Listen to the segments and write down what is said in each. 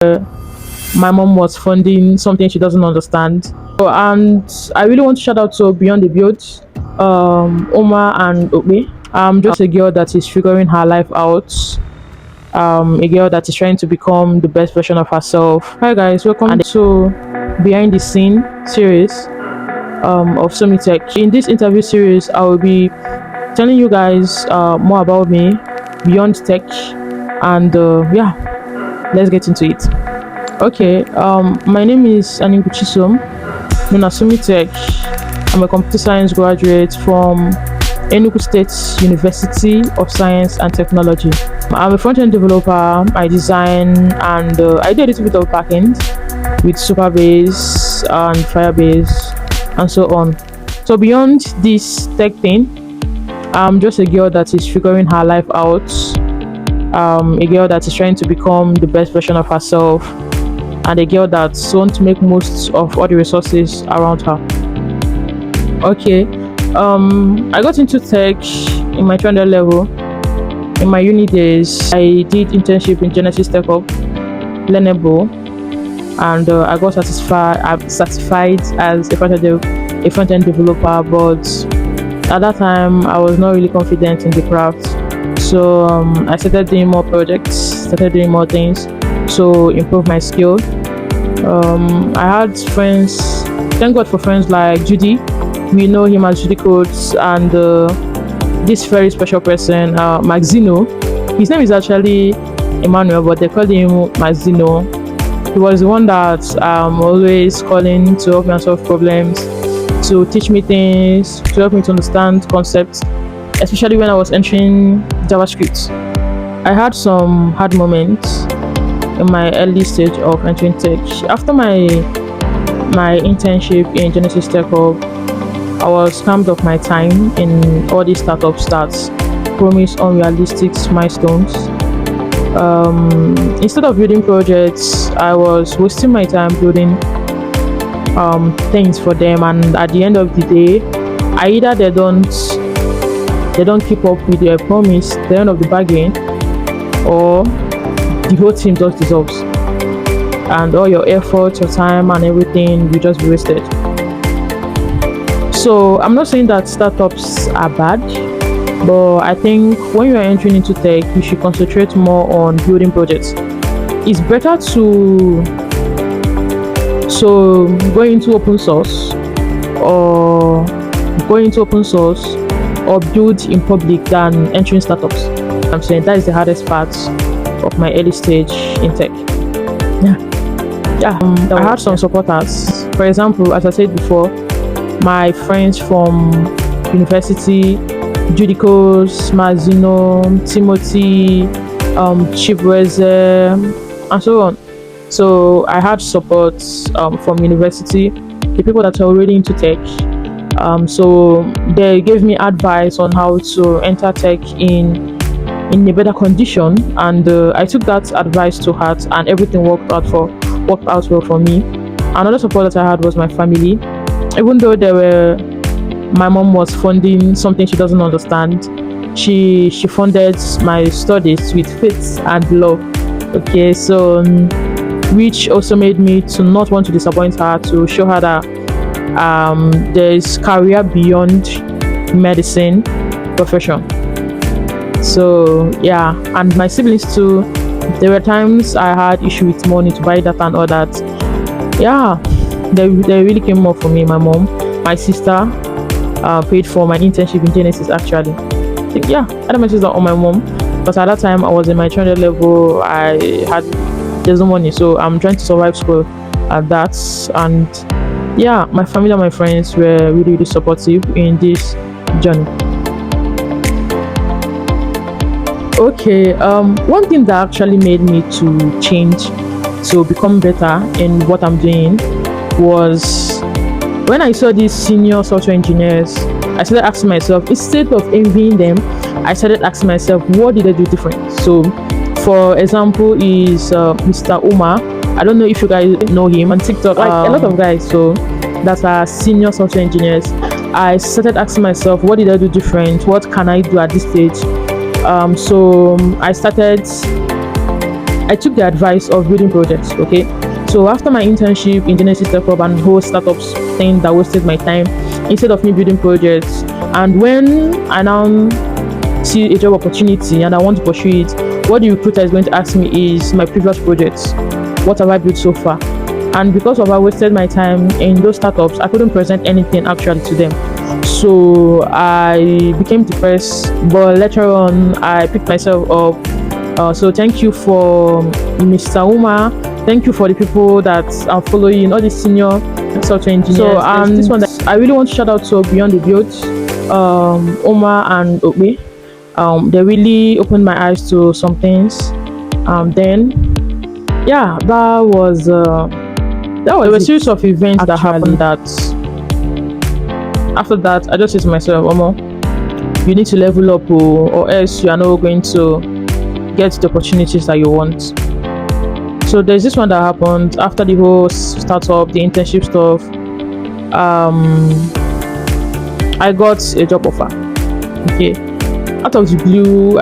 my mom was funding something she doesn't understand. And I really want to shout out to Beyond the Build, Oma and Obe. Just a girl that is figuring her life out. A girl that is trying to become the best version of herself. Hi guys, welcome to Behind the Scene series of SommyTech. In this interview series, I will be telling you guys more about me, beyond tech, and yeah, let's get into it. Okay, my name is Aningu Chisom, known as SommyTech. I'm a computer science graduate from Enugu State University of Science and Technology. I'm a front-end developer. I design and I do a little bit of back-end with Superbase and Firebase and so on. So beyond this tech thing, I'm just a girl that is figuring her life out. A girl that is trying to become the best version of herself, and a girl that wants to make most of all the resources around her. Okay, I got into tech in my 300 level. In my uni days, I did internship in Genesis Tech Hub, Learnable, and I got certified as a front-end developer. But at that time, I was not really confident in the craft, so I started doing more projects, started doing more things to improve my skill. I had friends. Thank God for friends like Judy. We know him as Judy Codes, and this very special person, Maxino. His name is actually Emmanuel, but they call him Maxino. He was the one that always calling to help me solve problems, to teach me things, to help me to understand concepts, especially when I was entering JavaScript. I had some hard moments in my early stage of entering tech. After my internship in Genesis Tech Hub, I was scammed of my time in all these startup starts, promise unrealistic milestones. Instead of building projects, I was wasting my time building things for them, and at the end of the day, either they don't keep up with their promise, the end of the bargain, or the whole team just dissolves, and all your effort, your time, and everything will just be wasted. So I'm not saying that startups are bad, but I think when you are entering into tech, you should concentrate more on building projects. It's better to go into open source or build in public than entering startups. I'm saying that is the hardest part of my early stage in tech. I had some supporters. For example, as I said before, my friends from university, Judicos, Mazino, Timothy, Chibreze, and so on. So I had support from university, the people that are already into tech. So they gave me advice on how to enter tech in a better condition, and I took that advice to heart, and everything worked out well for me. Another support that I had was my family. Even though my mom was funding something she doesn't understand, she funded my studies with faith and love. Okay, so which also made me to not want to disappoint her, to show her that there's career beyond medicine profession. So yeah, and my siblings too. There were times I had issue with money to buy that and all that. Yeah, they really came up for me. My mom, my sister paid for my internship in Genesis actually. I had my sister or my mom, but at that time I was in my 300 level. There's no money, so I'm trying to survive school at that. And yeah, my family and my friends were really, really supportive in this journey. Okay, one thing that actually made me to change, to become better in what I'm doing, was when I saw these senior software engineers. I started asking myself, instead of envying them, I started asking myself, what did I do different? So for example is Mr. Umar. I don't know if you guys know him on TikTok, like a lot of guys so that are senior software engineers. I started asking myself, what did I do different? What can I do at this stage? So I started I took the advice of building projects. Okay, so after my internship in Genesis Tech Hub and whole startups thing that wasted my time, instead of me building projects, and when I now see a job opportunity and I want to pursue it, what the recruiter is going to ask me is my previous projects. What have I built so far? And because of I wasted my time in those startups, I couldn't present anything actually to them. So I became depressed. But later on, I picked myself up. So thank you for Mr. Uma. Thank you for the people that are following, all the senior software engineers. So this one that I really want to shout out to Beyond the Build, Oma and Obe. They really opened my eyes to some things. Then yeah, that was there were a series of events that happened that after that I just said to myself, Omo, you need to level up, or else you are not going to get the opportunities that you want. So there's this one that happened after the whole startup, the internship stuff. I got a job offer. Okay, out of the blue,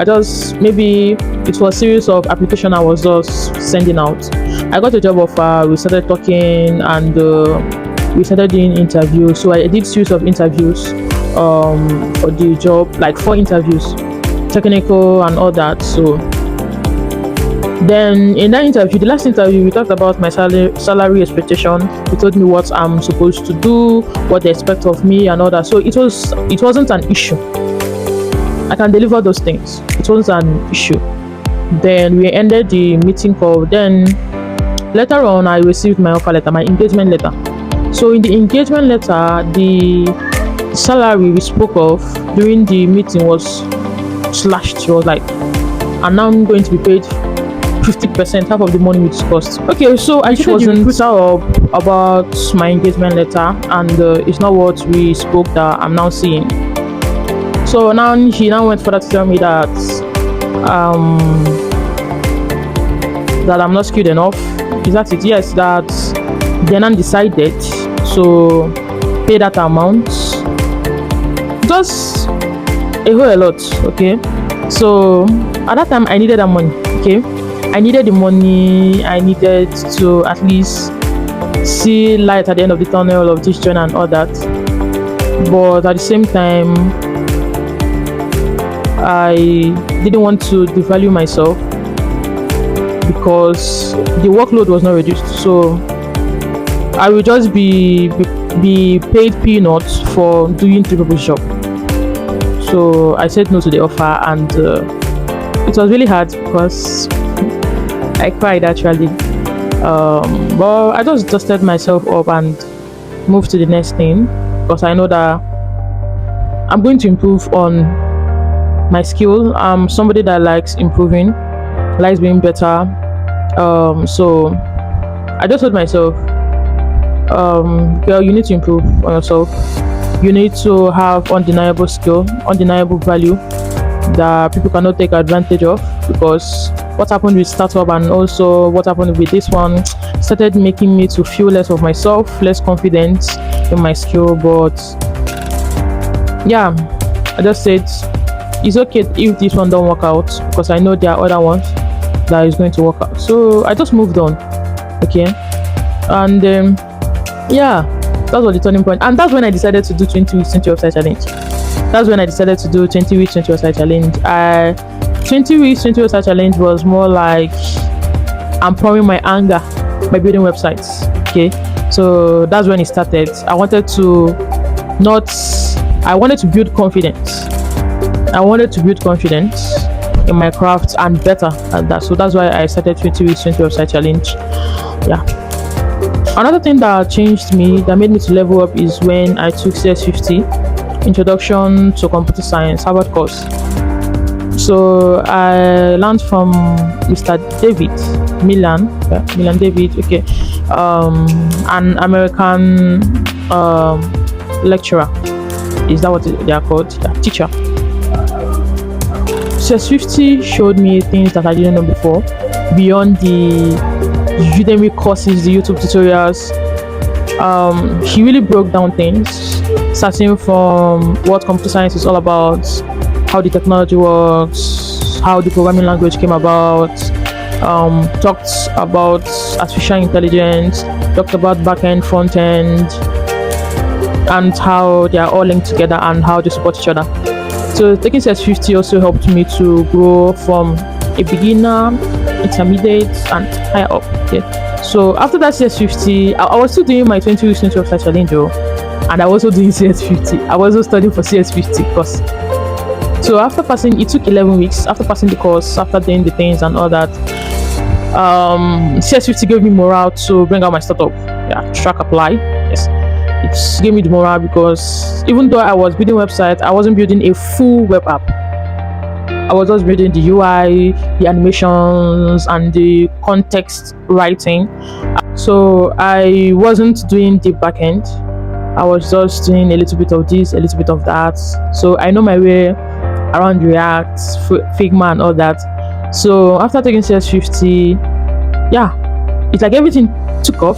maybe it was a series of application I was just sending out. I got a job offer. We started talking and we started doing interviews. So I did series of interviews for the job, like 4 interviews, technical and all that. So then in that interview, the last interview, we talked about my salary expectation. He told me what I'm supposed to do, what they expect of me and all that. So it wasn't an issue. I can deliver those things. It wasn't an issue. Then we ended the meeting call. Then later on, I received my offer letter, my engagement letter. So in the engagement letter, the salary we spoke of during the meeting was slashed. It was like, and now I'm going to be paid 50%, half of the money we discussed. Okay, so I wasn't the recruiter up about my engagement letter, and it's not what we spoke that I'm now seeing. So now he went further to tell me that that I'm not skilled enough. Is that it? Yes, that they now decided to pay that amount. Just a whole lot. Okay, so at that time I needed that money. Okay, I needed the money. I needed to at least see light at the end of the tunnel of this journey and all that. But at the same time, I didn't want to devalue myself because the workload was not reduced. So I will just be paid peanuts for doing 3 people's job. So I said no to the offer, and it was really hard because I cried actually. But I just dusted myself up and moved to the next thing because I know that I'm going to improve on my skill. I'm somebody that likes improving, likes being better. So I just told myself, girl, you need to improve on yourself. You need to have undeniable skill, undeniable value that people cannot take advantage of, because what happened with startup and also what happened with this one started making me to feel less of myself, less confident in my skill. But yeah, I just said it's okay if this one don't work out, because I know there are other ones that is going to work out. So I just moved on. Okay, and yeah, that was the turning point, and that's when I decided to do 20 weeks 20 website challenge. That's when I decided to do 20 weeks 20 website challenge. 20 weeks 20 website challenge was more like I'm pouring my anger by building websites. Okay, so that's when it started. I wanted to build confidence. I wanted to build confidence in my craft and better at that. So that's why I started 20 weeks 20 website challenge. Yeah. Another thing that changed me, that made me to level up, is when I took CS50, Introduction to Computer Science, Harvard course. So I learned from Mr. David Milan David, okay, an American lecturer. Is that what they are called? Yeah, teacher. CS50 showed me things that I didn't know before, beyond the Udemy courses, the YouTube tutorials. He really broke down things, starting from what computer science is all about, how the technology works, how the programming language came about, talked about artificial intelligence, talked about back end, front end, and how they are all linked together and how they support each other. So taking CS50 also helped me to grow from a beginner, intermediate, and higher up. Yeah. So after that CS50, I was still doing my 20 weeks into website challenge, and I was also doing CS50. I was also studying for CS50 course. So after passing, it took 11 weeks. After passing the course, after doing the things and all that, CS50 gave me morale to bring out my startup. Yeah, Track Apply. Yes. It gave me the morale because even though I was building websites, I wasn't building a full web app. I was just building the UI, the animations, and the context writing. So I wasn't doing the back end. I was just doing a little bit of this, a little bit of that. So I know my way around React, Figma, and all that. So after taking CS50, yeah, it's like everything took off.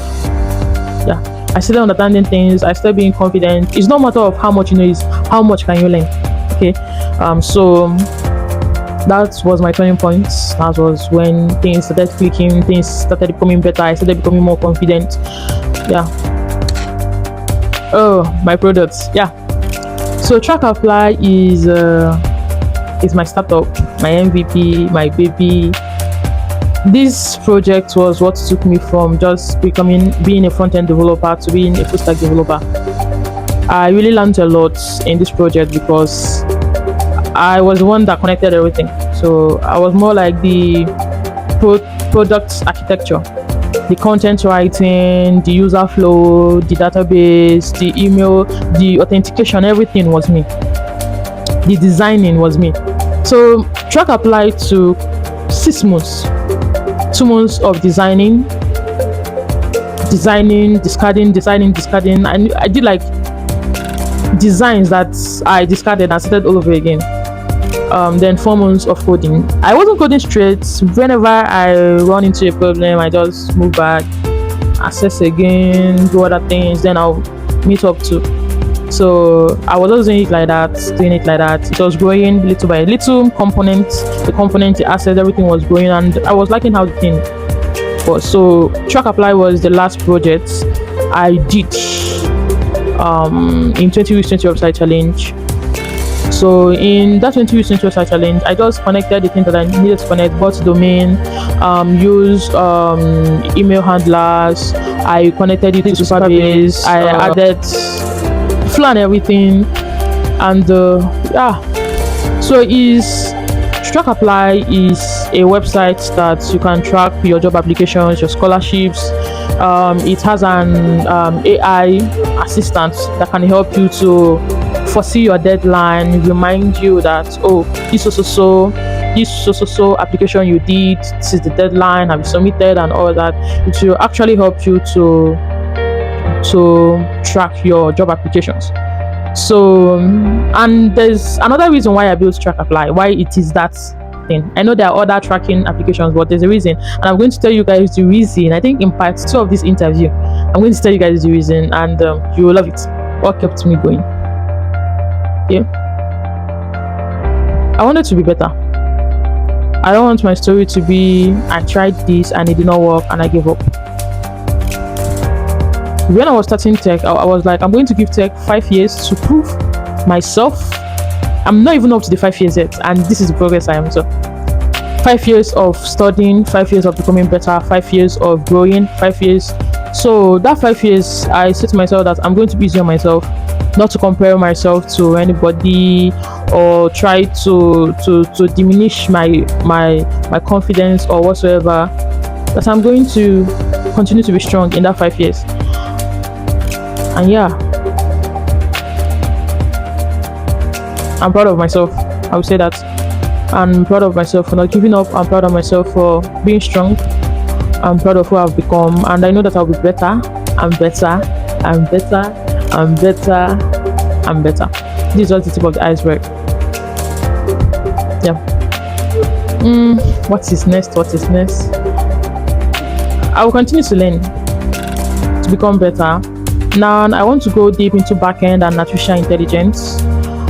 Yeah, I started understanding things. I started being confident. It's not a matter of how much you know, is how much can you learn. Okay, so that was my turning point. That was when things started clicking, things started becoming better. I started becoming more confident. Yeah. Oh, my products. Yeah. So Track Apply is my startup, my MVP, my baby. This project was what took me from just being a front-end developer to being a full-stack developer. I really learned a lot in this project because I was the one that connected everything. So I was more like the product architecture, the content writing, the user flow, the database, the email, the authentication, everything was me. The designing was me. So Track Apply took 6 months. 2 months of designing, discarding. I did like designs that I discarded and started all over again. Then 4 months of coding. I wasn't coding straight. Whenever I run into a problem, I just move back, assess again, do other things, then I'll meet up to. So I was just doing it like that. It was growing little by little. The asset, everything was growing, and I was liking how the thing was. So Track Apply was the last project I did in 20 weeks 20 website challenge. So in that 20 weeks 20 website challenge, I just connected the things that I needed to connect, bought domain, used email handlers, I connected it to Superbase, I added flow and everything, and yeah. So Track Apply is a website that you can track your job applications, your scholarships. It has an AI assistant that can help you to foresee your deadline, remind you that this so application you did, this is the deadline, have you submitted, and all that. It will actually help you to track your job applications. So and there's another reason why I built Track Apply, why it is that thing. I know there are other tracking applications, but there's a reason, and I'm going to tell you guys the reason. I think in part 2 of this interview, I'm going to tell you guys the reason, and you will love it. What kept me going? Yeah, I wanted to be better. I don't want my story to be I tried this and it did not work and I gave up. When I was starting tech, I was like, I'm going to give tech 5 years to prove myself. I'm not even up to the 5 years yet, and this is the progress I am. So 5 years of studying, 5 years of becoming better, 5 years of growing, 5 years. So that 5 years, I said to myself that I'm going to be easy on myself, not to compare myself to anybody or try to diminish my confidence or whatsoever. That I'm going to continue to be strong in that 5 years. And yeah, I'm proud of myself. I would say that I'm proud of myself for not giving up. I'm proud of myself for being strong. I'm proud of who I've become, and I know that I'll be better and better and better and better and better. This is just the tip of the iceberg. Yeah. What is next? I will continue to learn to become better. Now I want to go deep into backend and artificial intelligence.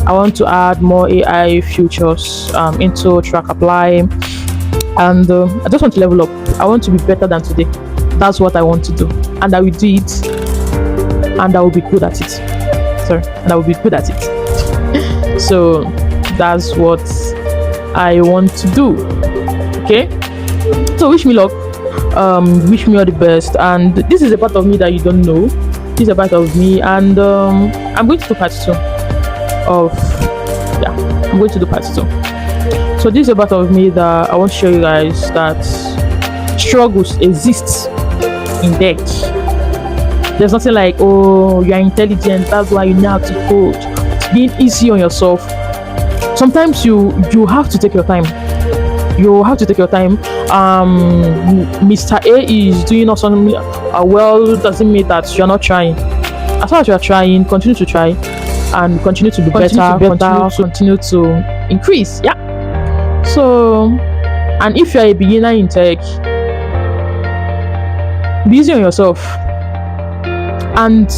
I want to add more AI features into Track Apply. and I just want to level up. I want to be better than today. That's what I want to do, and I will do it, and I will be good at it. Sorry, and I will be good at it. So that's what I want to do. Okay, so wish me luck, wish me all the best. And this is a part of me that you don't know. This is a part of me, and I'm going to do part 2 of, yeah, I'm going to do part 2. So this is a part of me that I want to show you guys that struggles exist in tech. There's nothing like, oh, you're intelligent, that's why you know how to code. It's being easy on yourself. Sometimes you have to take your time. You have to take your time. Mr. A is doing something well, doesn't mean that you're not trying. As long as you're trying, continue to try and continue to be better, continue to increase. Yeah. So, and if you're a beginner in tech, be easy on yourself and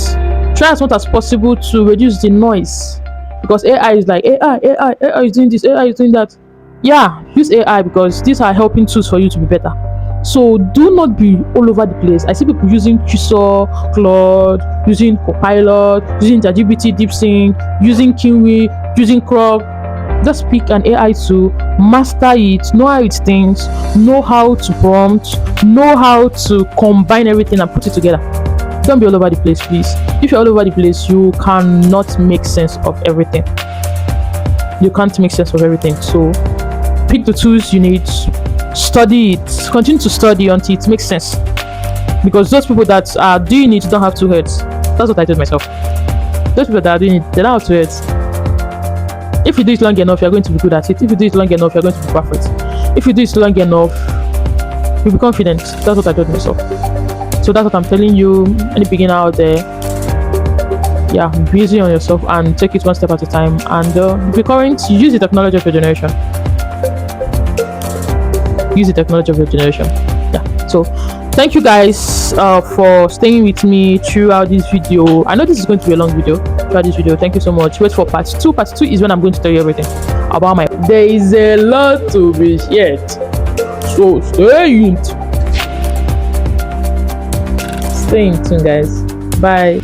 try as much as possible to reduce the noise, because AI is like AI is doing this, AI is doing that. Yeah, use AI because these are helping tools for you to be better. So do not be all over the place. I see people using Cursor, Claude, using Copilot, using ChatGPT, DeepSync, using Kiwi, using Krog. Just pick an AI tool, master it, know how it thinks, know how to prompt, know how to combine everything and put it together. Don't be all over the place, please. If you're all over the place, you cannot make sense of everything. You can't make sense of everything. So pick the tools you need, study it, continue to study until it makes sense. Because those people that are doing it don't have 2 heads. That's what I told myself. Those people that are doing it, they don't have 2 heads. If you do it long enough, you're going to be good at it. If you do it long enough, you're going to be perfect. If you do it long enough, you'll be confident. That's what I told myself. So that's what I'm telling you, any beginner out there. Yeah, be easy on yourself and take it one step at a time. And be current, use the technology of your generation. Use the technology of your generation. Yeah. So thank you guys for staying with me throughout this video. I know this is going to be a long video. Throughout this video, thank you so much. Wait for part 2. Part 2 is when I'm going to tell you everything about my. There is a lot to be shared, so stay tuned. Stay tuned, guys. Bye.